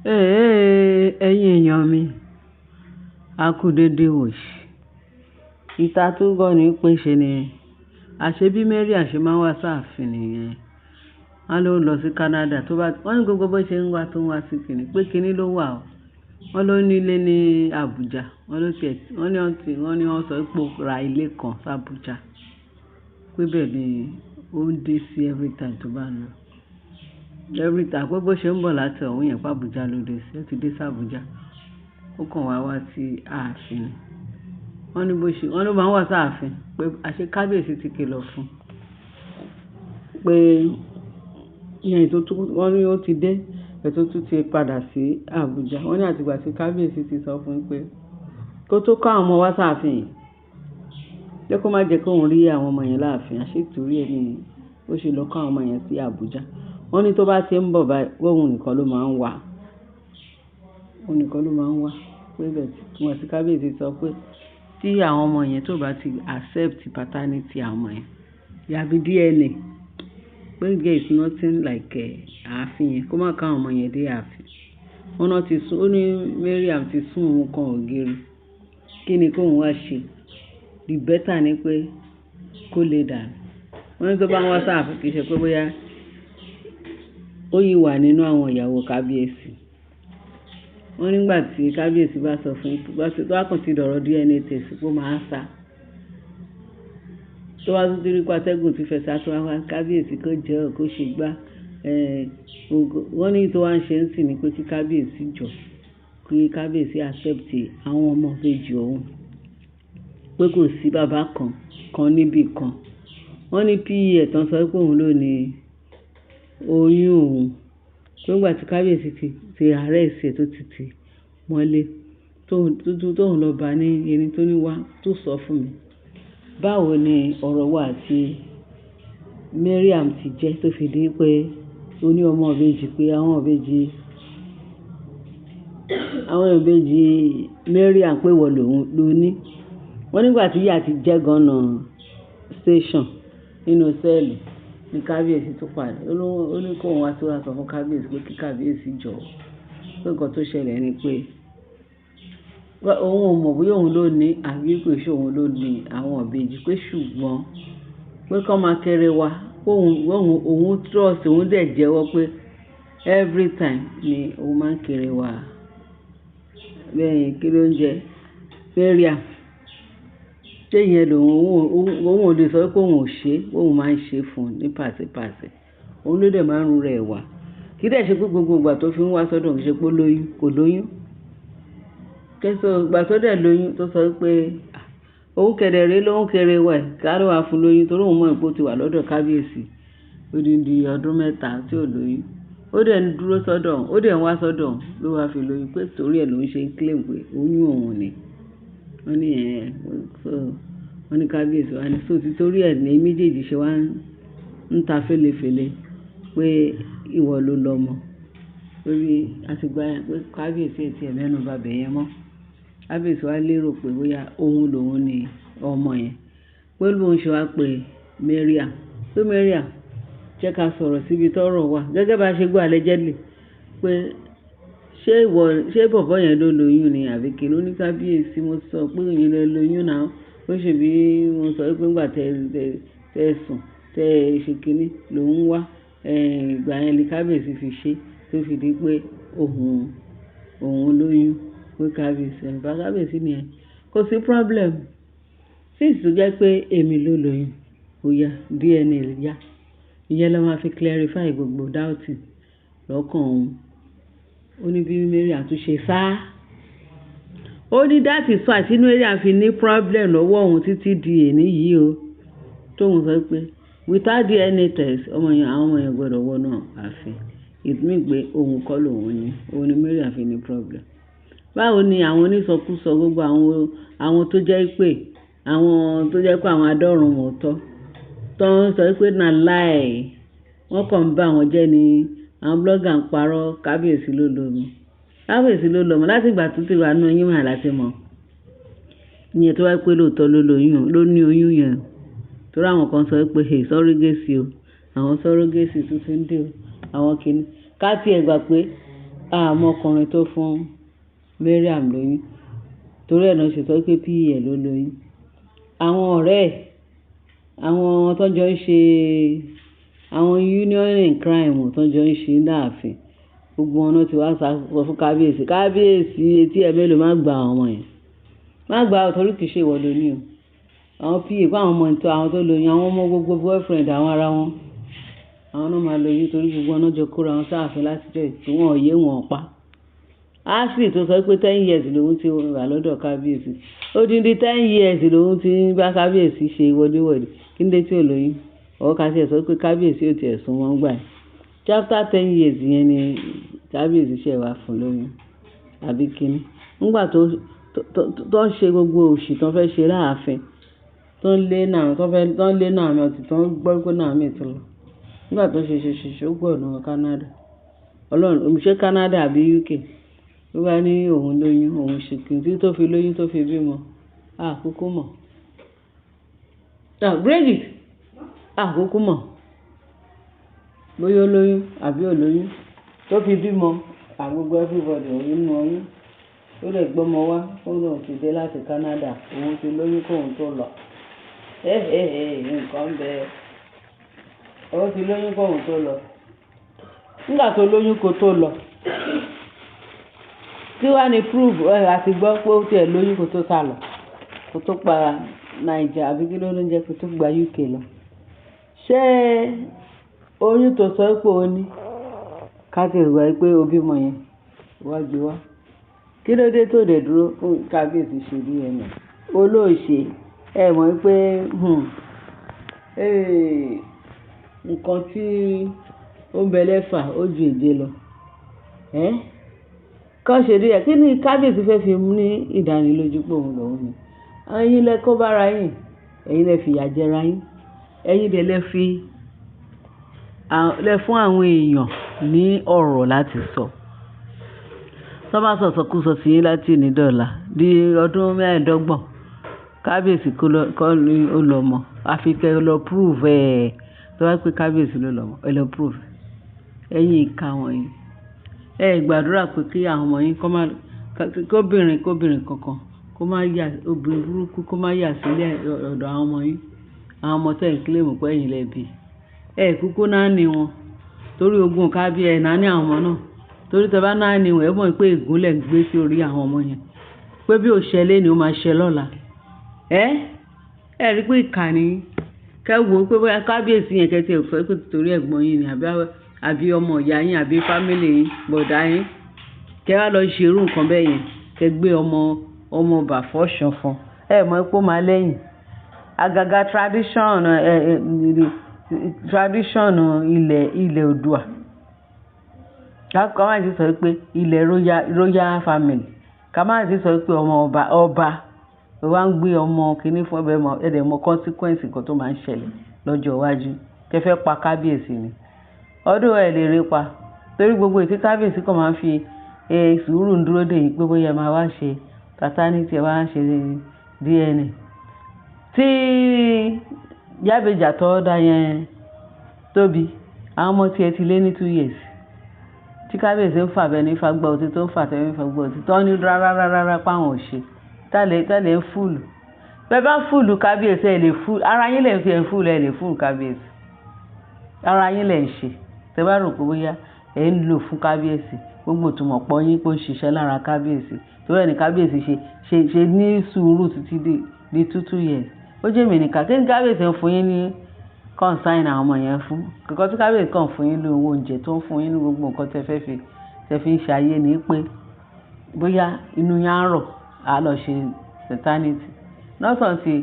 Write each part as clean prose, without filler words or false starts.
Ẹ̀yin èèyàn mi, a kú dédé wòyí. Ìta tó gbọ́ ni pé ṣe ni àṣé bí Mary àṣé máa ń wá sáàfin nìyẹn. Wọ́n ló lọ sí Canada tó bá wọ́n ní gbogbo bó ṣe ń wá tó ń wá sí kìnní pé kìnní ló wà o. Wọ́n ló ní ilé ní Abuja. Wọ́n ní wọ́n sọ pé ó ra ilé kan sí Abuja. Pé bẹ́ẹ̀ ni ó ń dé sí every time tó bá lọ. Every time pé bó ṣe ń bọ̀ láti ọ̀hún yẹn pa Abuja ló dé sí. Ó ti dé sí Abuja. Ó kàn wá sí ààfin ni. Wọ́n ló máa ń wá sáàfin pé àṣé kábíyèsí ti kìlọ̀ fún pé ìyẹn wọ́n ní ó ti dé ètò tún ti padà sí Abuja. Wọ́n ní àtìgbà tí kábíyèsí ti sọ fún pé kó tó kọ́ àwọn ọmọ wá sáàfin yìí jẹ́ kó má jẹ́ kó òun rí àwọn ọmọ yẹn láàfin. Àṣé ìtúrí ẹ̀ ni ó ṣe lọ kọ́ àwọn ọmọ yẹn sí Abuja. Wọ́n ní tó bá ti ń bọ̀ báyìí òun nìkan ló máa ń wá. Òun nìkan ló máa ń wá pé bẹ́ẹ̀ tí wọ́n ti kábíyèsí sọ pé tí àwọn ọmọ yẹn tó bá ti accept paternity àwọn ọmọ yẹn yàbí DNA pé there is nothing like ààfin yẹn kó má ká àwọn ọmọ yẹn dé ààfin. Ó ní Mariam ti sún òun kan ògiri kí ni kóun wá ṣe the better ni pé kó lè dànù. Wọ́n ní tó bá ń wá sáàfin kì í ṣe pé bóyá ó yìí wà nínú àwọn ìyàwó kábíyèsí. Wọ́n nígbà tí kábíyèsí bá sọ fún tó bá kàn ti dọ̀rọ̀ DNA test pé ó máa ń sá. Tó wá tún rí pátẹ́gùn ti fẹ́ sá tó wá kábíyèsí kó jẹ́ kó ṣe gbá. Wọ́n ní tó wá ń ṣe ń sìn ni pé kí kábíyèsí jọ kí kábíyèsí accept àwọn ọmọ méjì òun pé kò sí bàbá kan níbì kan. Wọ́n ní PE ẹ̀tàn sọ pé òun ló ní oyún òun pé nígbà tí kábíyèsí ti arrest ẹ̀ tó ti mọ́lé tóun lọ bá ní ẹni tó ní wá tó sọ fún mi báwo ni ọ̀rọ̀ wà tí Mariam ti jẹ́ tó fi di pé ó ní ọmọ ìbejì pé àwọn ìbejì Mariam pé wọ́n ló ní. Wọ́n nígbà tí ìyá ti jẹ́ gọ́nà station nínú sẹ́ẹ̀lì ní kábíyèsí tó padà ó ní kóun wá sí wá sọ fún kábíyèsí pé kí kábíyèsí jọ̀ọ́ pé nǹkan tó ṣẹlẹ̀ ni pé òun ò mọ̀ bóyá òun ló ní àbí pé ṣé òun ló ní àwọn ìbejì pé ṣùgbọ́n pé kọ́ máa kéré wa òun trust òun dẹ̀ jẹ́wọ́ pé every time ni òun máa ń kéré wa bẹ́ẹ̀ kí ló ń jẹ Mariam ṣé ìyẹn òun ò lè sọ pé òun ò ṣe òun máa ń ṣe fún un ní pàṣípàṣẹ òun ló dẹ̀ máa ń rú rẹ̀ wá kí dẹ̀ ṣe pé gbogbo ìgbà tó fi ń wá sọ́dọ̀ ṣe pé kò lóyún kẹsọ ìgbà tó dẹ̀ lóyún tó sọ pé òun kẹ̀dẹ̀rẹ́ lóhun kéré wà káàró wà fún lóyún torí òun mọ̀ ipò ti wà lọ́dọ̀ kábíyèsí odindi ọdún 3 tí ò lóyún ó dẹ̀ ń dúró sọ́dọ̀ ó dẹ̀ ń wá sọ́dọ̀ ló wá fi lóyún pé torí ẹ̀ ló ń ṣe ń claim pé oyún òun ni wọ́n ní kábíyèsí wa ní so ti torí ẹ̀ ní méjèèjì ṣe wá ń ta fẹ́lẹ́fẹ́lẹ́ pé ìwọ ló lọ́mọ lórí àtìgbà yẹn pé kábíyèsí ẹ̀ tiẹ̀ mẹ́nu bà bẹ̀ yẹn mọ́ kábíyèsí wa lérò pé bóyá òun lòun ni ọmọ yẹn pé lóun ṣe wá pé Mariam jẹ́ ká sọ̀rọ̀ síbi tọ́rọ̀ wà gẹ́gẹ́ bá ṣe gbọ́ allegedly pé ṣé bọ̀bọ́ yẹn ló lóyún ni àbí kí ló ní kábíyèsí mo sọ pé òyìn lè lóyún náà ó ṣe bí mo sọ pé ńgbà tẹ sùn tẹ ṣe kínní lòun wá ìgbà yẹn ni kábíyèsí fi ṣe tó fi di pé òun lóyún pé kábíyèsí ni ẹ kò sí problem since tó jẹ́ pé èmi ló lóyún ó yá DNA yá ìyẹn ló máa fi clarify gbogbo doubting lọ́kàn òun ó ní bí Mariam àtúnṣe sáá ó ní that is why tí Mariam fi ní problem lọ́wọ́ òun títí di èní yìí o tóun sọ pé without DNA test àwọn ọmọ yẹn gbọ́dọ̀ wọnú ààfin it means pé òun kọ́ lòun ní òun ní Mariam fi ní problem. Báwo ni àwọn onísọkúsọ gbogbo àwọn tó jẹ́ pé àwọn adọ́rùn mọ̀ọ́tọ́ tó ń sọ pé na lie wọ́n kàn ń bá àwọn jẹ́ ni àwọn blogger ń parọ́ kábíyèsí ló lọ́mọ láti ìgbà tó ti wà nínú oyún mà láti mọ̀ ìyẹn tó wáyé pé lóòótọ́ ló ní oyún yẹn torí àwọn kan sọ pé surrogacy o àwọn surrogacy tuntun dé o àwọn kìíní ká tiẹ̀ gbà pé àmọ́ ọkùnrin tó fún Mariam lóyún torí ẹ̀ náà ṣe sọ pé PE ló lóyún. Àwọn ọ̀rẹ́ ẹ̀ àwọn tó jọ ń ṣe àwọn union in crime tó jọ ń ṣe láàfin gbogbo wọn náà ti wá sọ fún kábíyèsí etí ẹ̀ mélòó má gba àwọn ọmọ yẹn má gba torí kìí ṣe ìwọ lóní o àwọn PA fún àwọn ọmọ ìtọ́ àwọn tó lóyún àwọn ọmọ gbogbo boyfriend àwọn ara wọn àwọn náà máa lóyún torí gbogbo wọn náà jọ kóra wọn sáàfin láti jẹ́ tí wọn ò yé wọn pa ashley tó sọ pé 10 years lòun ti wà lọ́dọ̀ kábíyèsí odindi 10 years lòun ti ń bá kábíyèsí ṣe wọléwọ̀de kí n dé tí ò lóyún ọwọ́ ká tiẹ̀ sọ pé kábíyèsí ò tiẹ̀ sún wọn gbà yìí chapter 10 years yẹn ni kábíyèsí ṣe wà fún lóyún àbí kíní nígbà tó ń ṣe gbogbo òṣì tó fẹ́ ṣe láàfin tó ń lé náà àmì ọtí tó ń gbọ́ pé náà àmì tó lọ nígbà tó ṣe ó gbọ́ ọ̀nà Canada ọlọ́run ṣé Canada àbí UK ló bá ní òun lóyún òun ṣìkìn tí tó fi lóyún tó fi bímọ àkókò mọ̀ Bridget àkókò mọ̀ bóyá ó lóyún àbí ò lóyún tó fi bímọ àgbogbo everybody òun mú ọyún ó lè gbọ́mọ wá fún òun ti dé láti Canada òun ti lóyún kóun tó lọ nǹkan bẹ́ẹ̀ òun ti lóyún kóun tó lọ nígbà tó lóyún kó tó lọ tí wàá ní prove àti gbọ́ pé ó tiẹ̀ lóyún kó tó sá lọ kó tó pa Naija àbí kí ló ń jẹ́ kó tó gba UK lọ ṣé oyún tó sọ pé ó ní káàkiri wá pé ó bímọ yẹn wá gbé wá kí ló dé tó dẹ̀ dúró fún kábíyèsí ṣe bí ẹ̀mọ̀ olóòṣè ẹ̀ mọ̀ pé nǹkan tí ó ń bẹ lẹ́fà ó ju èje lọ kàn ṣe rí ẹ̀ kí ni kábíyèsí fẹ́ fi ní ìdánilójú pé òun lòun ni ẹ̀yin lẹ kó bára yín ẹ̀yin lẹ fìyà jẹra yín ẹ̀yin dẹ̀ lẹ fún àwọn èèyàn ní ọ̀rọ̀ láti sọ tó bá sọ̀sọ̀kúsọ sí yín láti ní dọ́là di ọdún 25 kábíyèsí kọ́ ni ó lọ mọ̀ àfi kẹ́ lọ prove ẹ̀ tó wá pé kábíyèsí ló lọ mọ̀ ẹ lọ prove ẹ̀yin ìka wọ̀nyí ẹ gbàdúrà pé kí àwọn ọmọ yín kóbìnrin kankan kó má yà obìnrin burúkú kó má yà sílẹ̀ ọ̀dọ̀ àwọn ọmọ yín àwọn ọmọ tẹ̀ ń kílèmù pé ẹ̀yin lẹ́bi ẹ kúkú náà ní wọn torí ogun kábíyè ẹ̀ náà ní àwọn ọmọ náà torí tẹ bá náà ní wọn ẹ mọ̀ pé ìgúnlẹ̀ ń gbé sí orí àwọn ọmọ yẹn pé bí ó ṣẹlẹ̀ ni ó máa ṣẹ lọ́la ẹ rí pé ìkànnì kẹwò pé bóyá kábíyèsí yẹn kẹtì ẹ̀fọ́ pé torí ẹ̀gbọ́n yín ni àbí ọmọ ìyá yín àbí fámìlì yín bọ̀dá yín kẹ wá lọ ṣe irú nǹkan bẹ́ẹ̀ yẹn kẹ gbé ọmọ bàfọ́ ṣanfọn ẹ mọ̀ pé ó máa lẹ́yìn àgàgà tradition ilẹ̀ Oòduà ká má ti sọ pé ilẹ̀ royal family ká má ti sọ pé ọmọ ọba wá ń gbé ọmọ kìíní fún ẹ̀dẹ̀ mọ consequence nǹkan tó máa ń ṣẹlẹ̀ lọ́jọ́ iwájú kẹfẹ́ pa kábíyèsí ni ọdún ẹ̀ lè rí pa torí gbogbo ètí kábíyèsí kan máa ń fi sùúrù ń dúró dè yín pé bóyá máa wá ṣe paternity wá ṣe DNA tí Jábèjà tó dá yẹn tóbi àwọn ọmọ tiẹ̀ ti lé ní 2 years tí kábíyèsí ń fà bẹ́ẹ̀ ní fagbá ọtí tó ń fà tẹ́lẹ̀ ní fagbá ọtí tó ní rárá páwọn ò ṣe tẹ́lẹ̀ ń fúlù bẹ́ẹ̀ bá fúlù kábíyèsí ẹ̀ lè fúlù ara yín lè fi ẹ̀ fúlù ẹ̀ lè fúlù kábíyèsí ara yín lè ń ṣe tẹ́ bá rò pé bóyá ẹ̀ ń lò fún kábíyèsí gbogbo ìtumọ̀ pọ̀ yín pé ó ń ṣiṣẹ́ lára kábíyèsí torí ẹni kábíyèsí ṣe ní sùúrù títí di 2 years ó jẹ́ mi nìkan kí ní kábíyèsí ń fún yín ní consign àwọn ọmọ yẹn fún kíkọ́ tí kábíyèsí kàn fún yín ní owó oúnjẹ tó ń fún yín ní gbogbo nǹkan tẹ́ fi ń ṣayé ní pé bóyá inú yá ń rọ̀ á lọ ṣe paternity lọ́sàn ti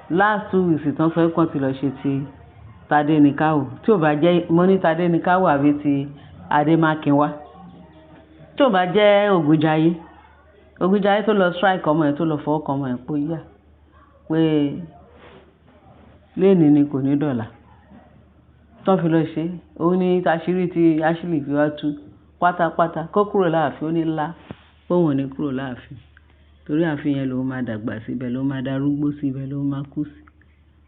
last 2 weeks tán sọ pé ti lọ ṣe ti Tadéníkáwò tí ò bá jẹ́ mo ní Tadéníkáwò àbí ti Adémákinwá tí ò bá jẹ́ Ògúnjayé tó lọ strike ọmọ ẹ̀ tó lọ fọwọ́ kan ọmọ ẹ̀ pé yá pé léèní ni kò ní dọ̀là tán fi lọ ṣe òun ní àṣírí tí Ashley fi wá tú pátápátá kó kúrò láàfin ó ní ńlá òun ò ní kúrò láàfin torí ààfin yẹn ló máa dàgbà síbẹ̀ ló máa darúgbó síbẹ̀ ló máa kú sí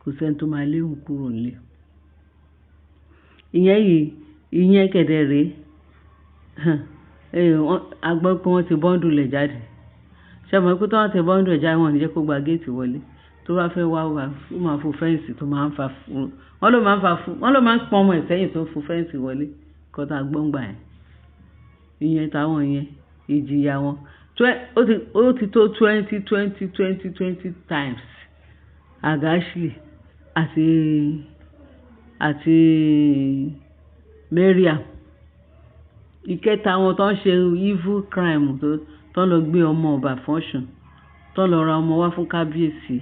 kò sẹ́ni tó máa léwu kúrò nílé ìyẹn kẹ̀dẹ̀ rèé a gbọ́ pé wọ́n ti bọ́ńdù lẹ̀ jáde ṣe mọ̀ pé tí wọ́n ti bọ́ńdù ẹ̀ jáde wọn ò ní jẹ́ kó gba géètì wọlé tó bá fẹ́ wá ó máa fò fẹ́ǹsì tó máa ń fa fún wọ́n ló máa ń pọn ọmọ ẹ̀ sẹ́yìn tó fò fẹ́ǹsì wọlé kọ́ta gbọ́ngbà yẹn ìyẹn táwọn yẹn ìjìyà wọn ó ti tó 20 times Ashley àti Mariam ìkẹta wọn tó ń ṣe evil crime tó lọ gbé ọmọ ọba fọ́ṣùn tó lọ ra ọmọ wá fún kábíyèsí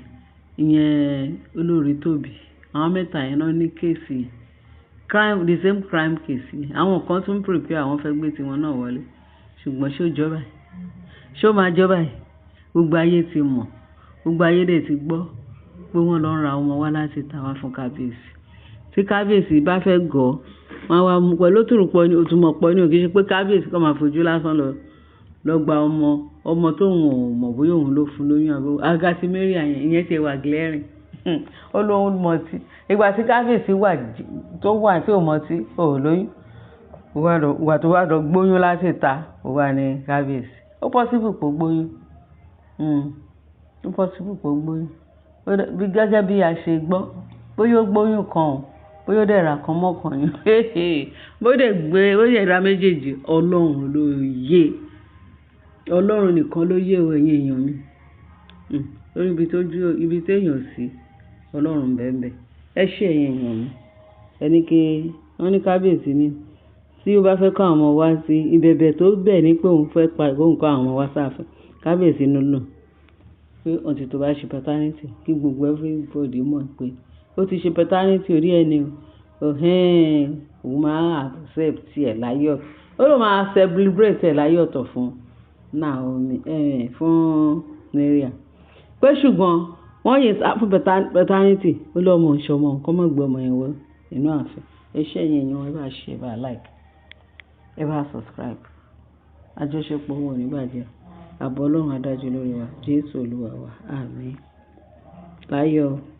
ìyẹn olórí tóbi àwọn mẹ́ta yẹn náà ní kéèsì crime the same crime case àwọn kan tún prepare àwọn fẹ́ gbé tiwọn náà wọlé ṣùgbọ́n ṣó jọba ṣó máa jọba yìí gbogbo ayé ti mọ̀ gbogbo ayé dẹ̀ ti gbọ́ pé wọ́n lọ ra ọmọ wá láti ta wá fún kábíyèsí tí kábíyèsí bá fẹ́ gọ̀ wọ́n wá mú pẹ̀lú òtúrùpọ̀ ní òtúmọ̀ pọ̀ ní òkè ṣe pé kábíyèsí kọ́ máa fojú lásán lọ gba ọmọ tóun ò mọ̀ bóyá òun ló fún lóyún àbí agasi mary ìyẹn ti wà glaring ó lóun mọ̀ tí ìgbà tí kábíyèsí tó wà tí ò mọ̀ tí ò lóyún ìwà tó wà lọ gbóyún láti ta ó wà ní kábíyèsí ó possible pò gbóyún ó possible pò gbóyún gẹ́gẹ́ bí a ṣe gbọ́ bóyá ó gbóyún kan o bóyá ó dẹ̀ ra kan mọ́kàn ni bóyá ra méjèèjì ọlọ́run ló yé ọlọ́run nìkan ló yé ẹ̀yin èèyàn mi lórí ibi téèyàn sí ọlọ́run bẹ́ẹ̀ ẹ ṣe ẹ̀yin èèyàn mi ẹni kí wọ́n ní kábíyèsí ni tí ó bá fẹ́ kọ́ àwọn ọmọ wá sí ìbẹ̀bẹ̀ tó bẹ̀ ní pé òun fẹ́ pa ìkóhùn kọ́ àwọn ọmọ wá sáfẹ́ kábíyèsí nínú pé ọ̀tí tó bá ṣe paternity kí gbogbo everybody mọ̀ pé ó ti ṣe paternity orí ẹni òun máa accept ẹ̀ láyọ̀ ó ló máa celebrate ẹ̀ láyọ̀ ọ̀tọ̀ fún Naomi fún Mariam pé ṣùgbọ́n wọ́n yìí sá fún paternity ó lọ́mọ ìṣọmọ nǹkan mọ̀ gbé ọmọ yẹn wọ inú ààfin iṣẹ́ yẹn ẹ bá ṣe ẹ bá like ẹ bá subscribe àjọṣepọ̀ wọn ò ní bàjẹ́ àbọ̀ ọlọ́run adájú lórí wa Jésù olúwa wa àmín láyọ̀.